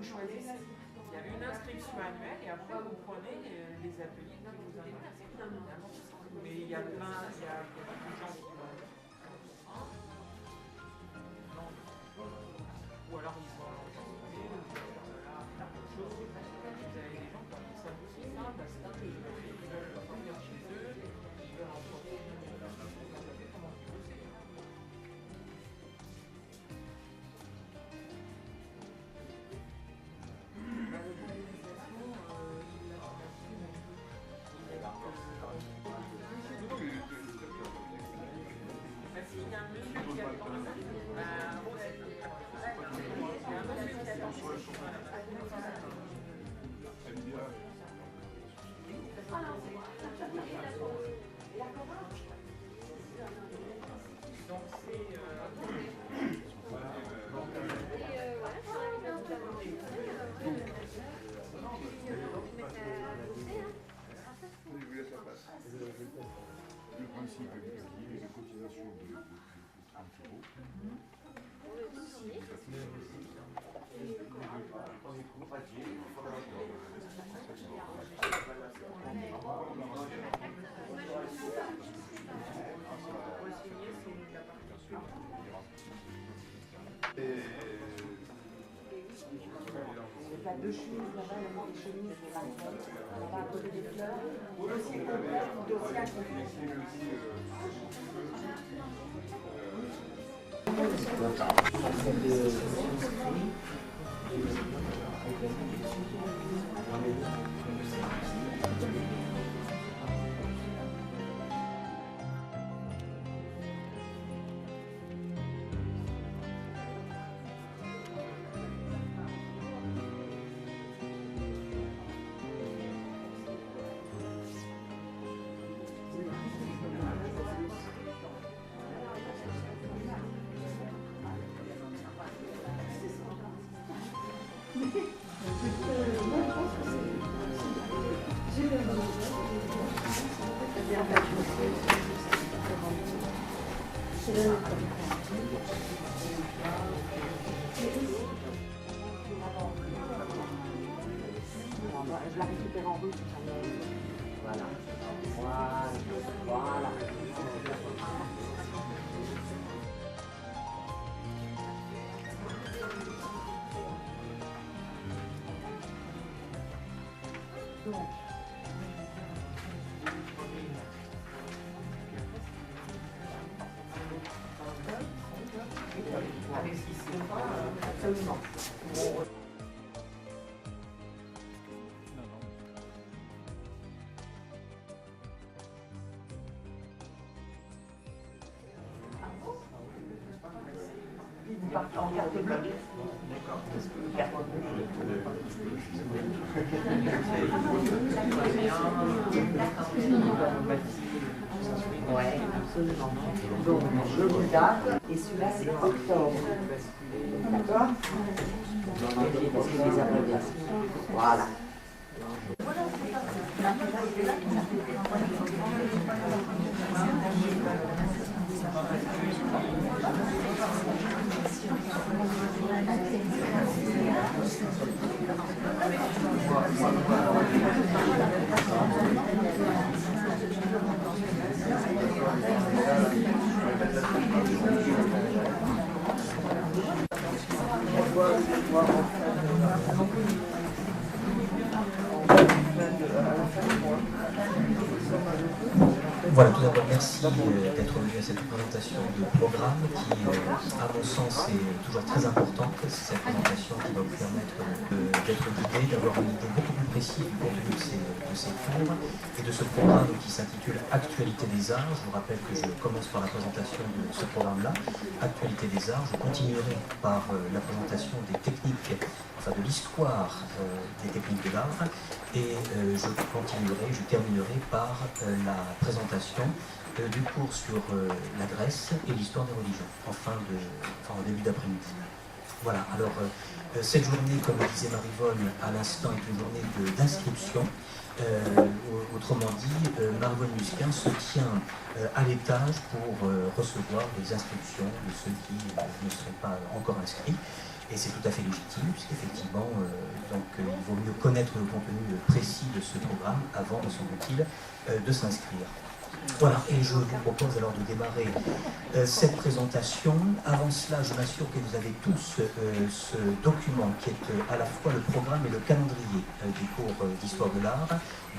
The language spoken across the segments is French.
vous choisissez. Il y a une inscription annuelle et après vous prenez les ateliers qui vous intéressent. Mais il y a plein, il y a beaucoup de gens qui vont. Ou alors ils vont en janvier, voilà, plein de choses. Vous avez des gens qui ont ça aussi, ça, parce qu'ils veulent revenir chez eux, ils veulent rencontrer comment ils bosser. Le principe est qu'il y ait une cotisation de 30 euros. Il y a deux chemises là-bas, il y a des chemises de Marseille, là-bas à côté des fleurs, dossier complet, dossier à côté. Je la récupère en route. Voilà. Voilà. Avec ce qui se fait, absolument. Vous partez en carte bleue. D'accord. Carte ouais, absolument. Donc, je vous date, et celui-là, c'est octobre. D'accord? Parce qu'il les abréviations. Voilà. Voilà, tout d'abord, merci d'être venu à cette présentation de programme qui, à mon sens, est toujours très importante. C'est cette présentation qui va vous permettre d'être guidé, d'avoir une idée beaucoup plus précise du contenu de ces cours et de ce programme qui s'intitule Actualité des arts. Je vous rappelle que je commence par la présentation de ce programme-là, Actualité des arts. Je continuerai par la présentation des techniques, enfin de l'histoire des techniques de l'art, et je terminerai par la présentation du cours sur la Grèce et l'histoire des religions, en début d'après-midi. Voilà, alors cette journée, comme le disait Marivonne à l'instant, est une journée d'inscription. Autrement dit, Marivonne Musquin se tient à l'étage pour recevoir les inscriptions de ceux qui ne sont pas encore inscrits. Et c'est tout à fait légitime, puisqu'effectivement, il vaut mieux connaître le contenu précis de ce programme avant, me semble-t-il, de s'inscrire. Voilà, et je vous propose alors de démarrer cette présentation. Avant cela, je m'assure que vous avez tous ce document qui est à la fois le programme et le calendrier des cours d'histoire de l'art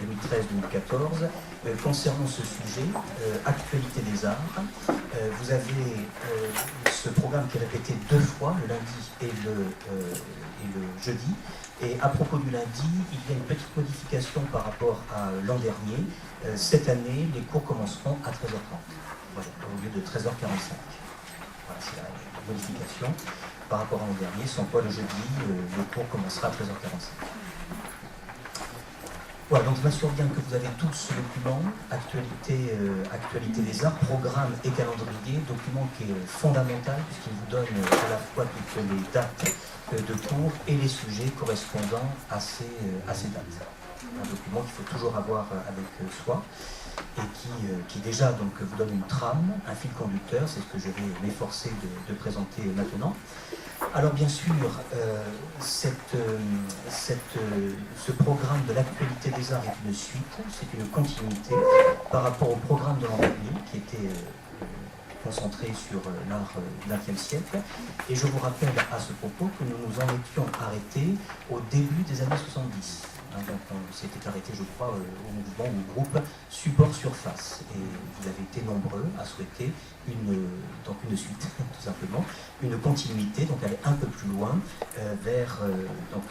2013-2014 concernant ce sujet, actualité des arts. Vous avez ce programme qui est répété 2 fois, le lundi et le jeudi. Et à propos du lundi, il y a une petite modification par rapport à l'an dernier. Cette année, les cours commenceront à 13h30, voilà, au lieu de 13h45. Voilà, c'est la modification par rapport à l'an dernier, sans quoi le jeudi, le cours commencera à 13h45. Voilà, donc je m'assure bien que vous avez tous ce document, actualité des arts, programme et calendrier, document qui est fondamental puisqu'il vous donne à la fois toutes les dates de cours et les sujets correspondant à ces dates. Un document qu'il faut toujours avoir avec soi et qui déjà donc, vous donne une trame, un fil conducteur, c'est ce que je vais m'efforcer de présenter maintenant. Alors bien sûr, ce programme de l'actualité des arts est une suite, c'est une continuité par rapport au programme de l'an dernier qui était concentré sur l'art du XXe siècle. Et je vous rappelle à ce propos que nous nous en étions arrêtés au début des années 70. Donc on s'était arrêté, je crois, au mouvement ou au groupe Support Surface. Et vous avez été nombreux à souhaiter une suite, tout simplement, une continuité, donc aller un peu plus loin vers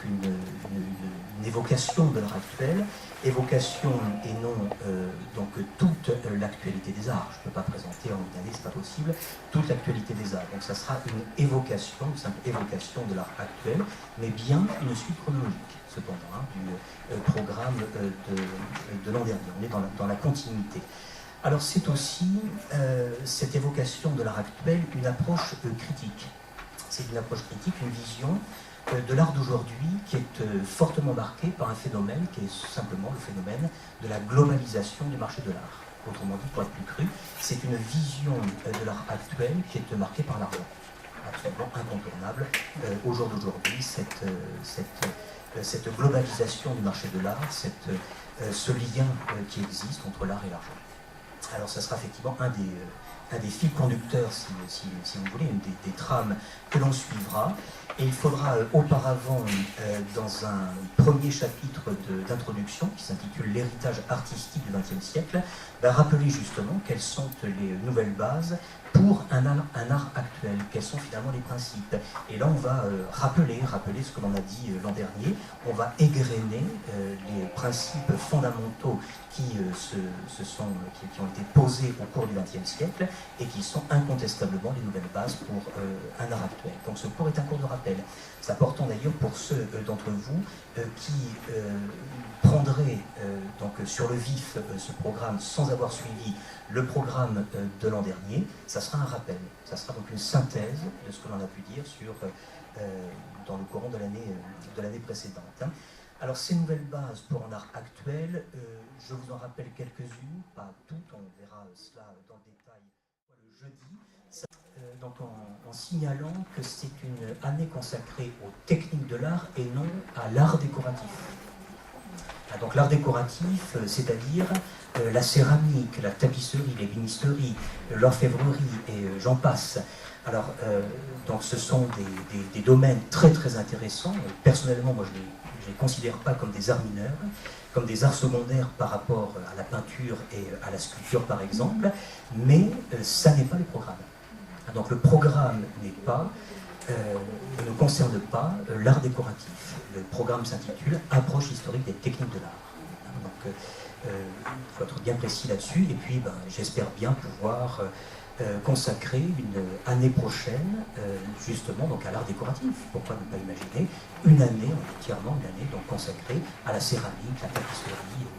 une évocation de l'art actuel, évocation et non toute l'actualité des arts. Je ne peux pas présenter en une année, c'est pas possible, toute l'actualité des arts. Donc ça sera une évocation, une simple évocation de l'art actuel, mais bien une suite chronologique, cependant, du programme de l'an dernier. On est dans la continuité. Alors c'est aussi cette évocation de l'art actuel, une approche critique. C'est une approche critique, une vision de l'art d'aujourd'hui qui est fortement marquée par un phénomène qui est simplement le phénomène de la globalisation du marché de l'art. Autrement dit, pour être plus cru, c'est une vision de l'art actuel qui est marquée par l'argent. Absolument incontournable au jour d'aujourd'hui, cette globalisation du marché de l'art, ce lien qui existe entre l'art et l'argent. Alors ça sera effectivement un des fils conducteurs, si vous voulez, une des trames que l'on suivra. Et il faudra auparavant, dans un premier chapitre d'introduction qui s'intitule « L'héritage artistique du XXe siècle », rappeler justement quelles sont les nouvelles bases pour un art actuel, quels sont finalement les principes. Et là, on va rappeler ce que l'on a dit l'an dernier, on va égrener les principes fondamentaux qui ont été posés au cours du XXe siècle et qui sont incontestablement les nouvelles bases pour un art actuel. Donc ce cours est un cours de rappel. C'est important d'ailleurs pour ceux d'entre vous qui prendraient donc sur le vif ce programme sans avoir suivi le programme de l'an dernier. Ça sera un rappel, ça sera donc une synthèse de ce que l'on a pu dire dans le courant de l'année précédente. Alors ces nouvelles bases pour un art actuel, je vous en rappelle quelques-unes, pas toutes, on verra cela dans le détail le jeudi. Donc en signalant que c'est une année consacrée aux techniques de l'art et non à l'art décoratif. Donc l'art décoratif, c'est-à-dire la céramique, la tapisserie, l'ébénisterie, l'orfèvrerie et j'en passe. Alors, donc ce sont des domaines très très intéressants. Personnellement, moi je ne les considère pas comme des arts mineurs, comme des arts secondaires par rapport à la peinture et à la sculpture par exemple, mais ça n'est pas le programme. Donc le programme ne concerne pas l'art décoratif. Le programme s'intitule « Approche historique des techniques de l'art ». Donc il faut être bien précis là-dessus, et puis j'espère bien pouvoir consacrer une année prochaine justement donc, à l'art décoratif. Pourquoi ne pas imaginer une année, entièrement une année donc, consacrée à la céramique, la tapisserie,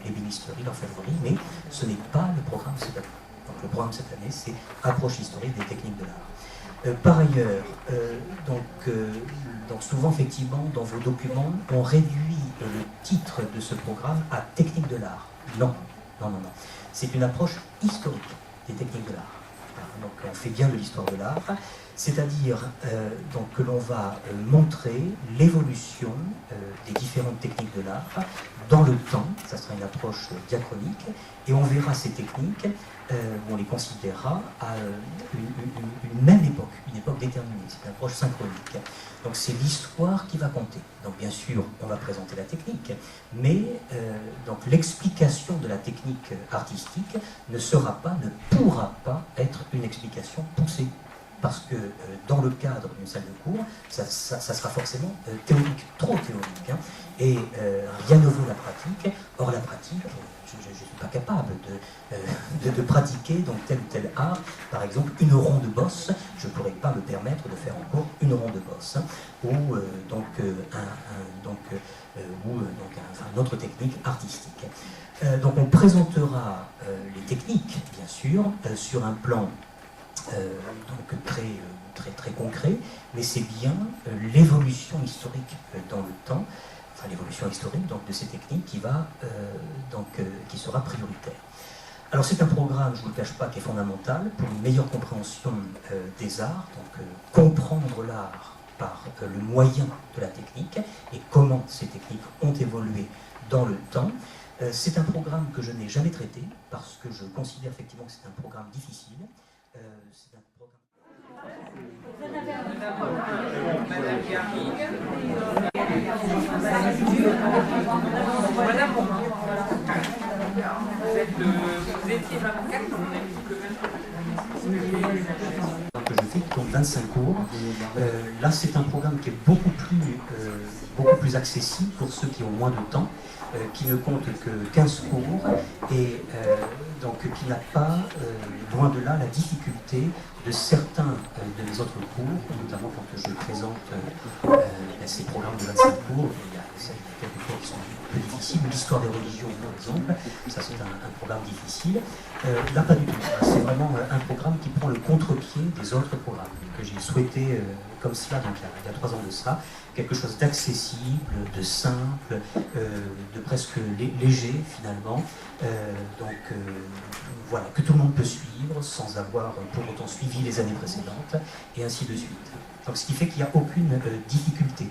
l'ébénisterie, l'orfèvrerie, mais ce n'est pas le programme cette année. Donc le programme cette année, c'est « Approche historique des techniques de l'art ». Par ailleurs, donc souvent effectivement dans vos documents, on réduit le titre de ce programme à « Techniques de l'art ». Non. C'est une approche historique des techniques de l'art. Donc on fait bien de l'histoire de l'art, C'est-à-dire donc que l'on va montrer l'évolution des différentes techniques de l'art dans le temps. Ça sera une approche diachronique, et on verra ces techniques, on les considérera à une même époque, une époque déterminée. C'est une approche synchronique. Donc c'est l'histoire qui va compter. Donc bien sûr, on va présenter la technique, mais donc l'explication de la technique artistique ne pourra pas être une explication poussée. Parce que dans le cadre d'une salle de cours, ça sera forcément théorique, trop théorique. Hein, et rien ne vaut la pratique. Or la pratique, je ne suis pas capable de pratiquer donc tel ou tel art. Par exemple, une ronde bosse, je ne pourrais pas me permettre de faire encore une ronde bosse. Hein, ou une autre technique artistique. Donc on présentera les techniques, bien sûr, sur un plan donc très concret, mais c'est bien l'évolution historique dans le temps, enfin l'évolution historique donc, de ces techniques qui sera prioritaire. Alors c'est un programme, je ne vous le cache pas, qui est fondamental pour une meilleure compréhension des arts, donc comprendre l'art par le moyen de la technique et comment ces techniques ont évolué dans le temps. C'est un programme que je n'ai jamais traité parce que je considère effectivement que c'est un programme difficile. C'est un Voilà pour moi. Vous étiez 24, on a dit que 24. que je fais, donc 25 cours. Là, c'est un programme qui est beaucoup plus accessible pour ceux qui ont moins de temps, qui ne compte que 15 cours et donc qui n'a pas, loin de là, la difficulté de certains de mes autres cours, notamment quand je présente ces programmes de 25 cours. Il y a quelques cours qui sont plus difficiles, l'histoire des religions par exemple, ça c'est un programme difficile. Là pas du tout, c'est vraiment un programme qui prend le contre-pied des autres programmes, que j'ai souhaité comme cela, donc il y a 3 ans de ça, quelque chose d'accessible, de simple, de presque léger finalement, voilà, que tout le monde peut suivre sans avoir pour autant suivi les années précédentes, et ainsi de suite. Donc ce qui fait qu'il n'y a aucune difficulté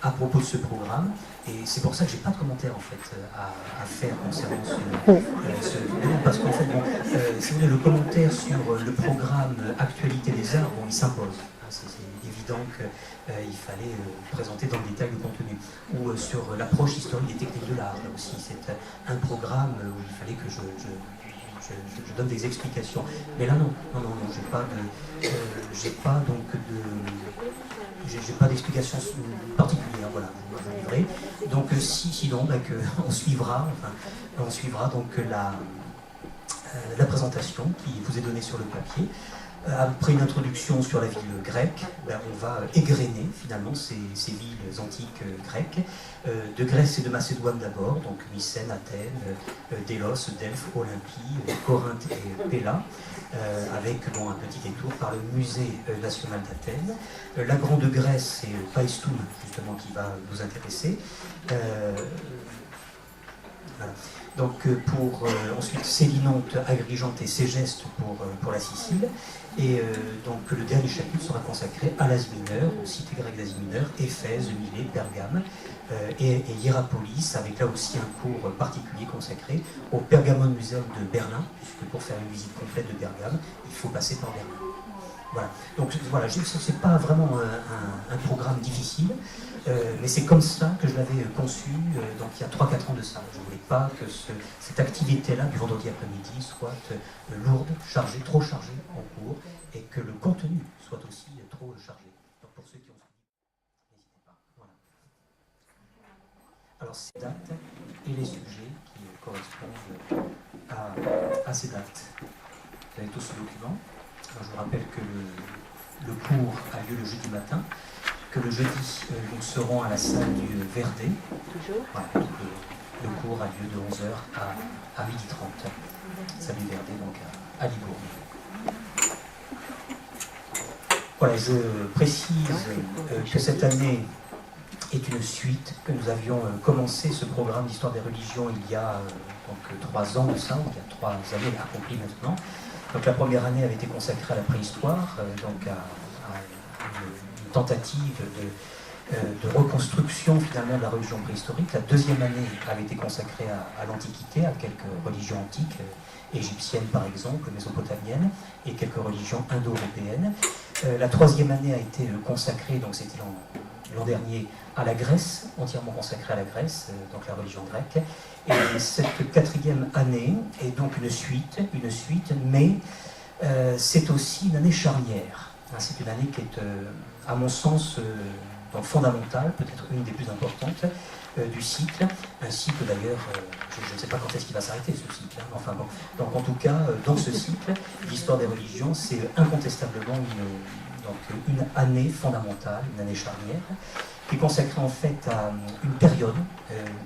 à propos de ce programme, et c'est pour ça que j'ai pas de commentaire en fait à faire concernant ce parce qu'en fait, si vous voulez, le commentaire sur le programme Actualité des Arts, il s'impose. C'est évident qu'il fallait présenter dans le détail le contenu. Ou sur l'approche historique des techniques de l'art, là aussi, c'est un programme où il fallait que je donne des explications. Mais là, non, j'ai pas d'explication particulière, voilà, vous livrez. Donc, sinon, on suivra donc la présentation qui vous est donnée sur le papier. Après une introduction sur la ville grecque, on va égrener finalement ces villes antiques grecques, de Grèce et de Macédoine d'abord, donc Mycène, Athènes, Délos, Delphes, Olympie, Corinthe et Péla, avec un petit détour par le musée national d'Athènes. La Grande Grèce, c'est Paestum justement qui va nous intéresser. Voilà. Donc ensuite Célinonte, Agrigente et Ségeste pour la Sicile. Et donc le dernier chapitre sera consacré à l'Asie mineure, aux cités grecques d'Asie mineure, Éphèse, Milet, Pergame et Hiérapolis, avec là aussi un cours particulier consacré au Pergamon Museum de Berlin, puisque pour faire une visite complète de Pergame, il faut passer par Berlin. Voilà. Donc voilà, c'est pas vraiment un programme difficile, mais c'est comme ça que je l'avais conçu donc il y a 3-4 ans de ça. Je ne voulais pas que cette activité-là du vendredi après-midi soit lourde, chargée, trop chargée en cours, et que le contenu soit aussi trop chargé. Donc pour ceux qui ont suivi, n'hésitez pas. Voilà. Alors ces dates et les sujets qui correspondent à ces dates. Vous avez tous ce document. Alors, je vous rappelle que le cours a lieu le jeudi matin, que le jeudi, nous serons à la salle du Verdet. Toujours. Voilà, le cours a lieu de 11h à 12h30. Salle du Verdet, donc à Libourne. Voilà, je précise que cette année est une suite, que nous avions commencé ce programme d'histoire des religions il y a donc 3 ans de ça, il y a 3 années accompli maintenant. Donc la première année avait été consacrée à la préhistoire, donc à une tentative de reconstruction finalement de la religion préhistorique. La deuxième année avait été consacrée à l'Antiquité, à quelques religions antiques, égyptiennes par exemple, mésopotamiennes, et quelques religions indo-européennes. La troisième année a été consacrée, donc c'était l'an dernier, à la Grèce, entièrement consacrée à la Grèce, donc la religion grecque. Et cette quatrième année est donc une suite, mais c'est aussi une année charnière. C'est une année qui est, à mon sens, donc fondamentale, peut-être une des plus importantes du cycle, un cycle d'ailleurs, je ne sais pas quand est-ce qu'il va s'arrêter ce cycle, enfin bon. Donc en tout cas, dans ce cycle, l'histoire des religions, c'est incontestablement une année fondamentale, une année charnière, qui est consacrée en fait à une période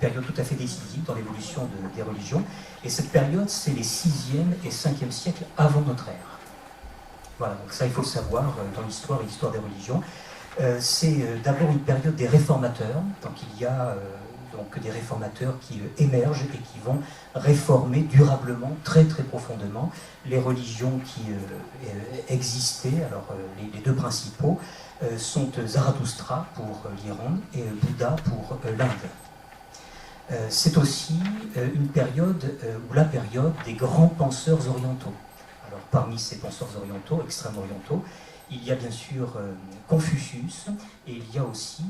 tout à fait décisive dans l'évolution des religions. Et cette période, c'est les 6e et 5e siècles avant notre ère. Voilà, donc ça il faut le savoir dans l'histoire et l'histoire des religions. C'est d'abord une période des réformateurs, donc il y a donc des réformateurs qui émergent et qui vont réformer durablement, très très profondément, les religions qui existaient. Alors les deux principaux sont Zarathustra pour l'Iran et Bouddha pour l'Inde. C'est aussi une période, ou la période des grands penseurs orientaux. Alors parmi ces penseurs orientaux, extrêmes orientaux, il y a bien sûr Confucius, et il y a aussi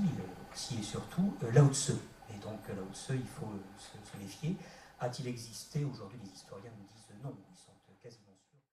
et surtout Lao Tse. Et donc Lao Tse, il faut se méfier. A-t-il existé? Aujourd'hui, les historiens nous disent non, ils sont